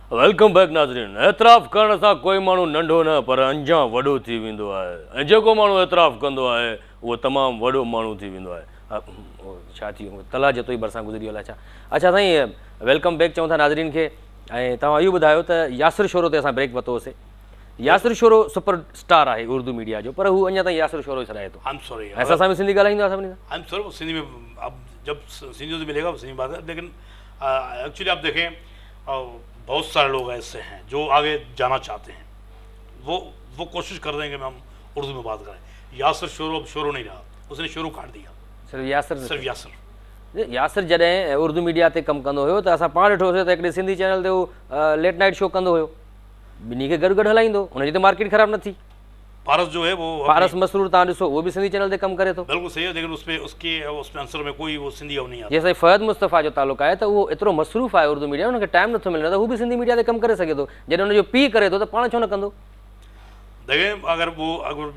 Welcome back नाज़रीन। एतराफ़ करण सां कोई माण्हू नंढो न पर अंजाम वॾो थी वेंदो आहे ऐं जेको माण्हू एतराफ़ कंदो आहे उहो तमामु वॾो माण्हू थी वेंदो आहे। छा थी वियो तला जतो ई भरिसां गुज़री वियो आहे। अच्छा साईं, वेलकम बैक चऊं था नाज़रीन खे। ऐं तव्हां इहो ॿुधायो त यासिर शोरो ते असां ब्रेक वरितो होसीं। यासिर शोरो सुपर स्टार आहे उर्दू मीडिया जो, पर हू अञा ताईं यासिर शोरो ई सॾाए थो। ऐसा सां बि सिंधी ॻाल्हाईंदो आहे सभिनी सां। सर सिंधी में अब जब सिंधियों से मिलेगा सिंधी बात है, लेकिन एक्चुअली आप देखें बहुत सारे लोग ऐसे हैं जो आगे जाना चाहते हैं, वो कोशिश कर रहे हैं कि हम उर्दू में बात करें। यासिर शोरो अब शोरो नहीं रहा, उसने शोरो काट दिया। सिर्फ यासिर जॾहिं उर्दू मीडिया ते कमु कंदो हुयो त असां पाण ॾिठोसीं त हिकिड़े सिंधी चैनल ते उहो लेट नाइट शो कंदो हुयो, ॿिन्ही खे गॾु गॾु हलाईंदो, हुनजी त मार्केट ख़राब न थी। पारस जो है वो पारस मसरूर तव्हां ॾिसो उहो बि सिंधी चैनल ते कमु करे थो। बिल्कुल सही है, लेकिन उसमें आंसर में कोई वो सिंधी अब नहीं आता। जैसे फ़हद मुस्तफ़ा जो तालुक़ आहे त उहो एतिरो मसरूफ़ आहे उर्दू मीडिया में, हुनखे टाइम नथो मिले, त हू बि सिंधी मीडिया ते कमु करे सघे थो। जॾहिं हुनजो पीउ करे थो त पाण छो न कंदो? देखें अगर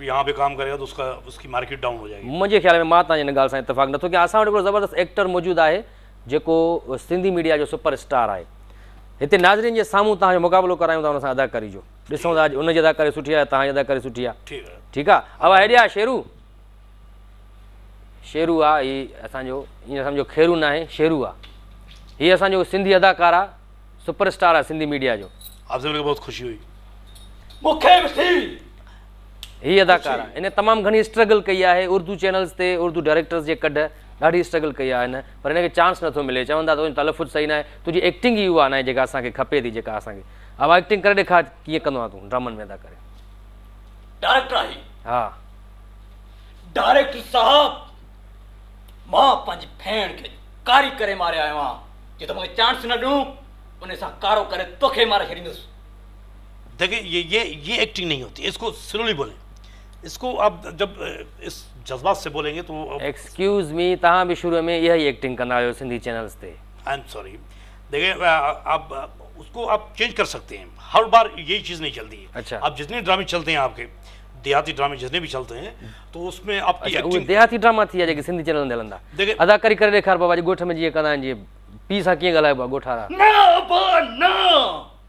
यहाँ पे काम करेगा तो उसकी मार्केट डाउन हो जाएगी। मुंहिंजे ख्याल में मां तव्हांजी हिन ॻाल्हि सां इतफ़ाक़ नथो कयां। असां वटि हिकिड़ो ज़बरदस्त एक्टर मौजूदु आहे जेको सिंधी मीडिया जो सुपर स्टार आहे। हिते नाज़रीन जे साम्हूं तव्हांजो मुक़ाबिलो करायूं था हुन सां अदाकारी जो, ॾिसूं था हुनजी अदाकारी सुठी आहे, तव्हांजी अदाकारी सुठी आहे। ठीकु आहे। अब हेॾे आहे शेरू आहे, हीअ असांजो ईअं सम्झो खेरू न आहे, शेरू आहे। हीअ असांजो सिंधी अदाकार आहे, सुपर स्टार आहे सिंधी मीडिया जो। आपसे मिलकर बहुत खुशी हुई। हीअ अदाकार आहे, हिन तमामु घणी स्ट्रगल कई आहे उर्दू चैनल्स ते, उर्दू डायरेक्टर्स जे कढ ॾाढी स्ट्रगल कई आहे हिन, पर हिनखे चांस नथो मिले। चवंदा तुंहिंजो तलफ़ुज़ सही न आहे, तुंहिंजी एक्टिंग ई उहा न आहे जेका असांखे खपे थी, जेका असांखे। अब एक्टिंग करे ॾेखार कीअं कंदो आहे तूं ड्रामनि में अदा करे। डायरेक्टर आहे। हा डायरेक्टर साहब, मां पंहिंजी भेण खे कारी करे मारिया आहियो आहियां, जे तो मूंखे चांस न ॾियूं उन सां कारो करे तोखे मारे छॾींदुसि। देखिए ये एक्टिंग नहीं होती, इसको स्लोली बोलें। इसको आप जब इस जज्बात से बोलेंगे तो एक्सक्यूज़ मी, तव्हां बि शुरू में इहा ई एक्टिंग कंदा आहियो सिंधी चैनल्स ते। आई एम सॉरी। देखिए आप उसको आप चेंज कर सकते हैं, हर बार यही चीज़ नहीं चलती है। अच्छा। आप जितने ड्रामे चलते हैं आपके देहाती ड्रामे जितने भी चलते हैं तो उसमें आपकी एक्टिंग देहाती ड्रामा थी आहे जेके सिंधी चैनल ते हलंदा। देखिए अदाकारी करे ॾेखार बाबा जी, ॻोठ में जीअं कंदा आहिनि, जीअं पीउ सां कीअं ॻाल्हाइबो आहे ॻोठारा। न बा न,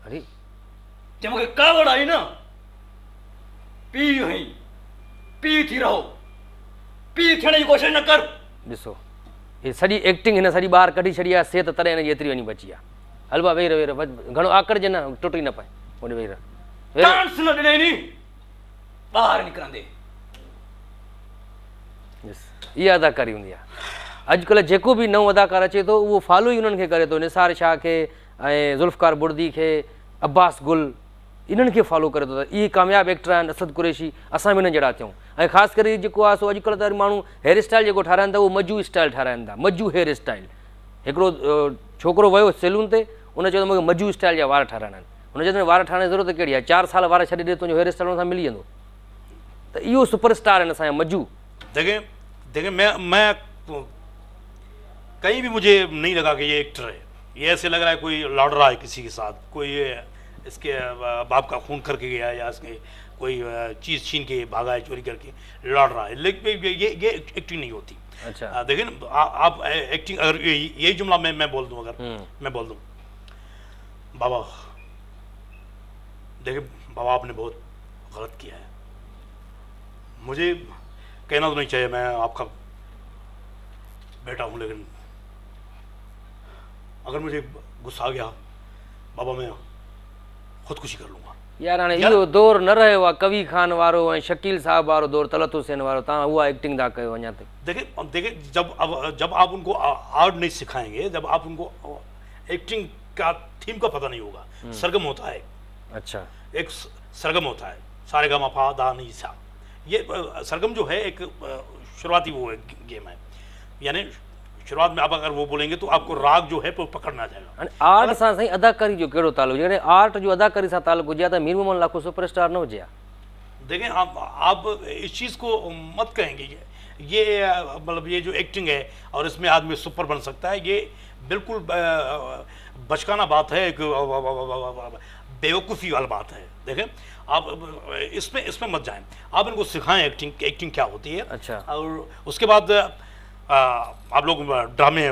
अरे जे मूंखे कावड़ आई न, पीउ हुई, पीउ थी रहो, पीउ थियण जी कोशिशि न कर। ॾिसो हे सॼी एक्टिंग हिन सॼी ॿाहिरि कढी छॾी आहे, सेहत तॾहिं हिनजी एतिरी वञी बची आहे। हलवा वेही रहो, घणो आकड़जे न, टुटी न पए, होॾे वेही रहो। चांस न ॾिनई नी ॿाहिरि निकिरंदे। इहा अदाकारी हूंदी आहे। अॼुकल्ह जेको बि नओं अदाकार अचे थो उहो फॉलो ई उन्हनि खे करे थो, निसार शाह खे ऐं ज़ुल्फ़कार बुर्दी खे, अब्बास गुल, इन्हनि खे फॉलो करे थो। त इहे कामयाबु एक्टर आहिनि, असद कुरैशी, असां बि इन्हनि जहिड़ा थियूं। ऐं ख़ासि करे जेको आहे सो अॼुकल्ह त माण्हू हेयर स्टाइल जेको ठाराइनि था उहो मजू स्टाइल ठाराइनि था, मजू हेयर स्टाइल। हिकिड़ो छोकिरो वियो सैलून ते, उन चयो त मूंखे मजू स्टाइल जा वार ठाराइणा आहिनि। हुन चयो वार ठाहिण जी ज़रूरत कहिड़ी आहे, 4 साल वार छॾे ॾे, तुंहिंजो हेयर स्टाइल हुन सां मिली वेंदो। त इहो सुपर स्टार आहिनि असांजा मजू। देखिए मैं कहीं भी मुझे नहीं लगा कि ये एक्टर है। ये ऐसे लग रहा है कोई लड़ रहा है किसी के साथ, कोई इसके बाप का खून करके गया है या इसके कोई चीज़ छीन के भागा है, चोरी करके लड़ रहा है, लेकिन ये एक्टिंग नहीं होती। अच्छा देखिए आप एक्टिंग, अगर यही जुमला मैं बोल दूं, अगर मैं बोल दूं, बाबा देखिए बाबा आपने बहुत गलत किया है, मुझे कहना तो नहीं चाहिए, मैं आपका बेटा हूँ, लेकिन अगर मुझे गुस्सा आ गया बाबा मैं खुदकुशी कर लूँगा। यार हाणे इहो दौर न रहियो आहे कवी खान वारो ऐं शकील साहब वारो दौर, तलत हुसैन वारो, तव्हां उहा एक्टिंग था कयो अञा ताईं। देखिए जब आप उनको आर्ट नहीं सिखाएंगे, जब आप उनको एक्टिंग का थीम का पता नहीं होगा, सरगम होता है। अच्छा। एक सरगम होता है, सारे गा मा पा दा नी सा, ये सरगम जो है एक शुरुआती वो गेम है, यानी शुरुआत में आप अगर वो बोलेंगे तो आपको राग जो है वो पकड़ना जाएगा। आर्ट सां साईं अदाकारी जो कहिड़ो तालुक, जॾहिं आर्ट जो अदाकारी सां तालुक हुजे त मीर मोहम्मद लाखो सुपरस्टार न हुजे। देखें आप इस चीज़ को मत कहेंगे, ये मतलब ये जो एक्टिंग है और इसमें आदमी सुपर बन सकता है, ये बिल्कुल बचकाना बात है, एक बेवकूफ़ी वाली बात है। देखें आप इसमें मत जाएं, आप इनको सिखाएं एक्टिंग क्या होती है। अच्छा। और उसके बाद आप लोग ड्रामे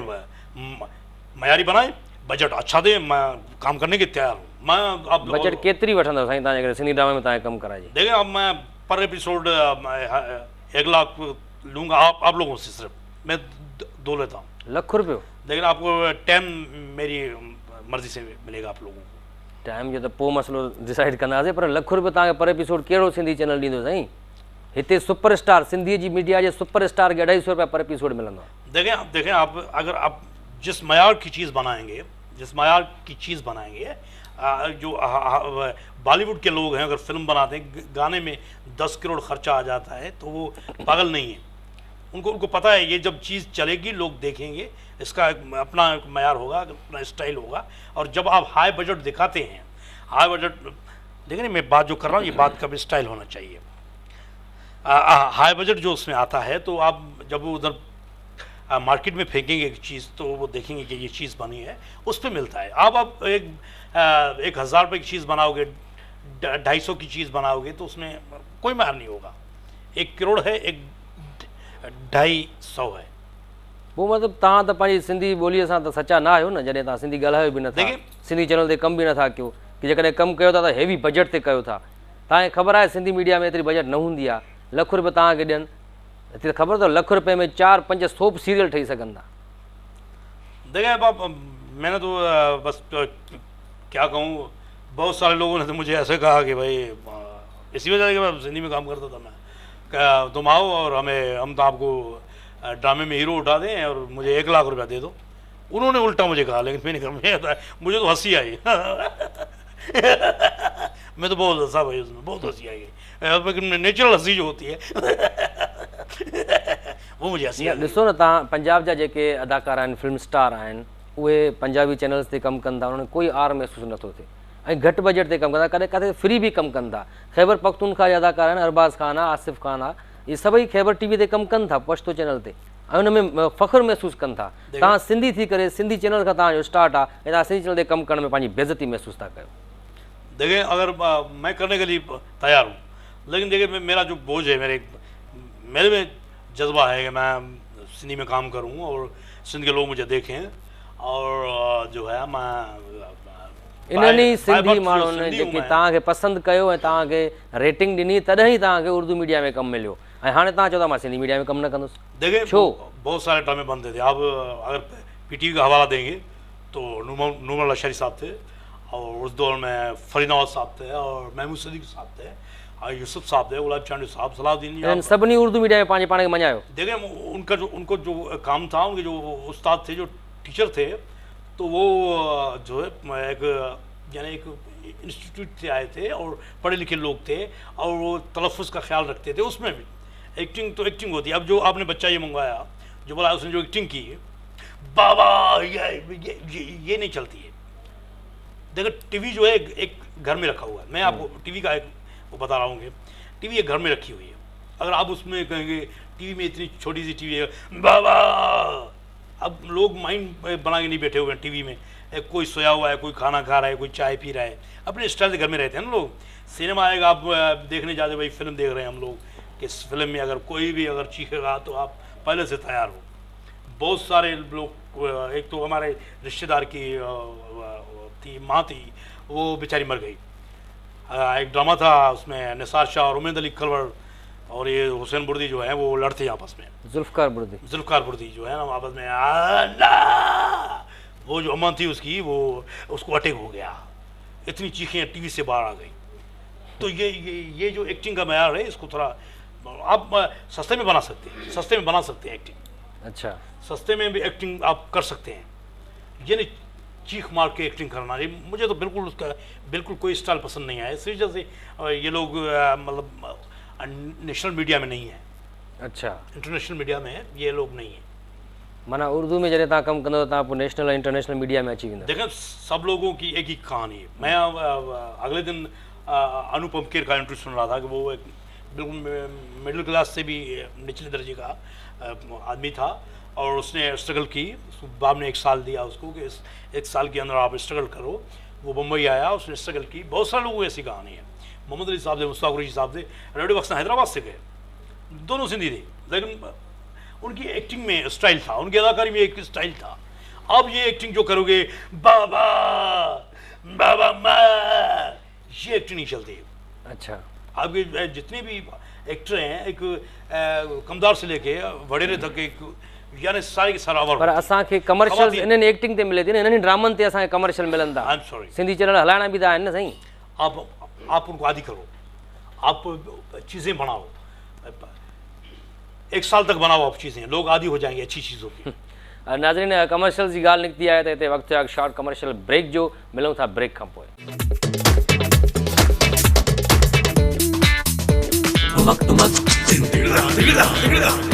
मयारी बनाए, बजट अच्छा दे, मैं काम करने के तैयार हूँ। मैं आप बजट केतिरी वठंदव साईं तव्हांजे करे सिंधी ड्रामे में तव्हांखे कमु कराइजे? देखिए अब मैं पर एपिसोड 1 लाख लूँगा आप लोगों से, सिर्फ मैं 2 लेता हूँ। ₹1,00,000? लेकिन आपको टाइम मेरी मर्जी से मिलेगा आप लोगों को। टाइम जो त पोइ मसलो डिसाइड कंदासीं, पर ₹1,00,000 तव्हांखे पर एपिसोड कहिड़ो सिंधी चैनल ॾींदो साईं? हिते सुपरस्टार सिंधीअ जी मीडिया जे सुपरस्टार खे ₹250 पर एपिसोड मिलंदो आहे। देखें आप अगर आप जिस मयार की चीज़ बनाएंगे, जो बॉलीवुड के लोग हैं, अगर फिल्म बनाते हैं, गाने में 10 करोड़ खर्चा आ जाता है, तो वो पागल नहीं है। उनको पता है ये जब चीज़ चलेगी लोग देखेंगे, इसका अपना मयार होगा, अपना स्टाइल होगा। और जब आप हाई बजट दिखाते हैं, हाई बजट देखिए मैं बात जो कर रहा हूँ, ये बात का भी स्टाइल होना चाहिए। हाई बजट जो उसमें आता है, तो आप जब उधर मार्केट में फेंकेंगे एक चीज़, तो वो देखेंगे कि ये चीज़ बनी है, उस पर मिलता है। आप 1,000 रुपये की चीज़ बनाओगे, 250 की चीज़ बनाओगे, तो उसमें कोई मार नहीं होगा। 1 करोड़ है, 250 है। पोइ मतिलबु तव्हां त पंहिंजी सिंधी ॿोलीअ सां त सचा न आहियो न, जॾहिं तव्हां सिंधी ॻाल्हायो बि नथा, सिंधी चैनल ते कमु बि नथा कयो, कि जेकॾहिं कमु कयो था त हेवी बजट ते कयो था। तव्हांखे ख़बर आहे सिंधी मीडिया में एतिरी बजट न हूंदी आहे, ₹1,00,000 तव्हांखे ॾियनि, हिते ख़बर अथव ₹1,00,000 में 4-5 सोप सीरियल ठही सघनि था। देखिए बाप, मैंने तो बस क्या कहूँ, बहुत सारे लोगों ने तो मुझे ऐसे कहा कि भाई इसी वजह से कि मैं सिंधी में काम करता था, मैं क्या तुम आओ और हम तो आपको ड्रामे में हीरो उठा दें और मुझे 1,00,000 रुपया दे दो। उन्होंने उल्टा मुझे कहा, लेकिन मैंने कहा मुझे तो हंसी आई मैं तो बहुत हंसा भाई, उसमें बहुत हंसी आई, लेकिन नेचुरल हंसी जो होती है वो मुझे हंसी आई। ॾिसो न, तव्हां पंजाब जा जेके अदाकार आहिनि, फिल्म स्टार आहिनि, उहे पंजाबी चैनल्स ते कमु कनि था, उन्हनि कोई आर महसूसु नथो थिए, ऐं घटि बजट ते कमु कंदा, कॾहिं किथे फ्री बि कमु कनि था। ख़ैबर पख्तूनख्वा जा अदाकार आहिनि, अरबाज़ ख़ान आहे, आसिफ़ ख़ान आहे, इहे सभई ख़ैबर टीवी ते कमु कनि था, पश्तो चैनल ते, ऐं हुन में फ़ख़्रु महसूसु कनि था। तव्हां सिंधी थी करे, सिंधी चैनल खां तव्हांजो स्टार्ट आहे, ऐं तव्हां सिंधी चैनल ते कमु करण में पंहिंजी बेइज़ती महसूसु था कयो। देखिए अगर मैं करने के लिए तैयार हूँ, लेकिन देखिए मेरा जो बोझ है, मेरे में जज्बा है कि मैं सिंधी में काम करूँ और सिंध के लोग मुझे देखें, और जो है मैं इन्हनि सिंधी माण्हुनि जेके तव्हांखे पसंदि कयो ऐं तव्हांखे रेटिंग ॾिनी, तॾहिं ई तव्हांखे उर्दू मीडिया में कमु मिलियो, ऐं हाणे तव्हां चओ था मां सिंधी मीडिया में कमु न कंदुसि। देखिए छो? बहुत सारे ड्रामे बनते थे। आप अगर PTV का हवाला देंगे तो नूमर लश्करी साहब थे, और उस दौर में फरीद नवाज साहब थे, और महमूद सदीक साहब थे, और यूसुफ साहब थे, गुलाब चांडी साहब, सलाहुद्दीन, सभिनी उर्दू मीडिया में पंहिंजे पाण खे मञायो। देखिए उनको जो काम था, उनके जो उस्ताद थे, जो टीचर थे, तो वो जो है एक इंस्टीट्यूट से आए थे और पढ़े लिखे लोग थे, और वो तलफ़ुज़ का ख्याल रखते थे। उसमें भी एक्टिंग तो एक्टिंग होती है। अब जो आपने बच्चा ये मंगवाया, जो बोला उसने जो एक्टिंग की, बाबा ये नहीं चलती है। देखो टीवी जो है एक घर में रखा हुआ है, मैं आपको टीवी का एक वो बता रहा हूँ कि टीवी एक घर में रखी हुई है। अगर आप उसमें कहेंगे टीवी में इतनी छोटी सी टीवी है, बाबा, अब लोग माइंड बना के नहीं बैठे हुए हैं टीवी में, कोई सोया हुआ है, कोई खाना खा रहा है, कोई चाय पी रहा है, अपने स्टाइल से घर में रहते हैं ना लोग। सिनेमा आएगा, आप देखने जाते, भाई फिल्म देख रहे हैं हम लोग, कि इस फिल्म में अगर कोई भी अगर चीखेगा तो आप पहले से तैयार हो। बहुत सारे लोग, एक तो हमारे रिश्तेदार की थी माँ थी, वो बेचारी मर गई। एक ड्रामा था, उसमें निसार शाह और उमेद अली खलवर और ये हुसैन बुर्दी जो है वो लड़ते हैं आपस में। जुल्फ़कार बुर्दी जो है ना, आपस में वो जो अम्मा थी उसकी, वो उसको अटैक हो गया, इतनी चीखें टीवी से बाहर आ गई। तो ये जो एक्टिंग का मयार है, इसको थोड़ा आप सस्ते में बना सकते हैं एक्टिंग। अच्छा, सस्ते में भी एक्टिंग आप कर सकते हैं, ये नहीं चीख मार के एक्टिंग करना। ये मुझे तो बिल्कुल कोई स्टाइल पसंद नहीं आया। इस वजह से ये लोग मतलब नेशनल मीडिया में नहीं है। अच्छा, इंटरनेशनल मीडिया में है, ये लोग नहीं है। माना उर्दू में जैसे तव्हां कमु कंदव तव्हां पोइ नेशनल और इंटरनेशनल मीडिया में अची वेंदव। देखें, सब लोगों की एक ही कहानी है। मैं अगले दिन अनुपम खेर का इंटरव्यू सुन रहा था कि वो एक बिल्कुल मिडिल क्लास से भी निचले दर्जे का आदमी था, और उसने स्ट्रगल की। बाप ने 1 साल दिया उसको कि इस 1 साल के अंदर आप स्ट्रगल करो। वो मुंबई आया, उसने स्ट्रगल की। बहुत सारे लोगों की ऐसी कहानी है। मोहम्मद अली साहब थे, मुश्ताक कुरैशी साहब थे, रेडियो पाकिस्तान हैदराबाद से गए, दोनों सिंधी थे, लेकिन उनकी एक्टिंग में स्टाइल था, उनकी अदाकारी में एक स्टाइल था। अब ये एक्टिंग जो करोगे बाबा बाबा माँ, ये एक्टिंग नहीं चलती। अच्छा, अब ये जितने भी एक्टर हैं, एक कमदार से लेके वडेरे तक, एक यानी सारे के सारा पर असांखे कमर्शियल इन्हनि एक्टिंग ते मिले थी न, इन्हनि ड्रामनि ते असांखे कमर्शियल मिलनि था। I am sorry, Sindhi channel हलाइणा भी था आहिनि न साईं। आप उनको आदि करो, आप चीज़ें बनाओ, 1 साल तक बनाओ आप चीज़ें, लोग आदि हो जाएंगे अच्छी चीज़ों की। नाज़रीन, कमर्शियल जी ॻाल्हि निकिती आहे त हिते वक़्तु आहे शॉर्ट कमर्शियल ब्रेक जो, मिलूं था ब्रेक खां पोइ। Tumak tumak, ting ting da, ting da, ting da.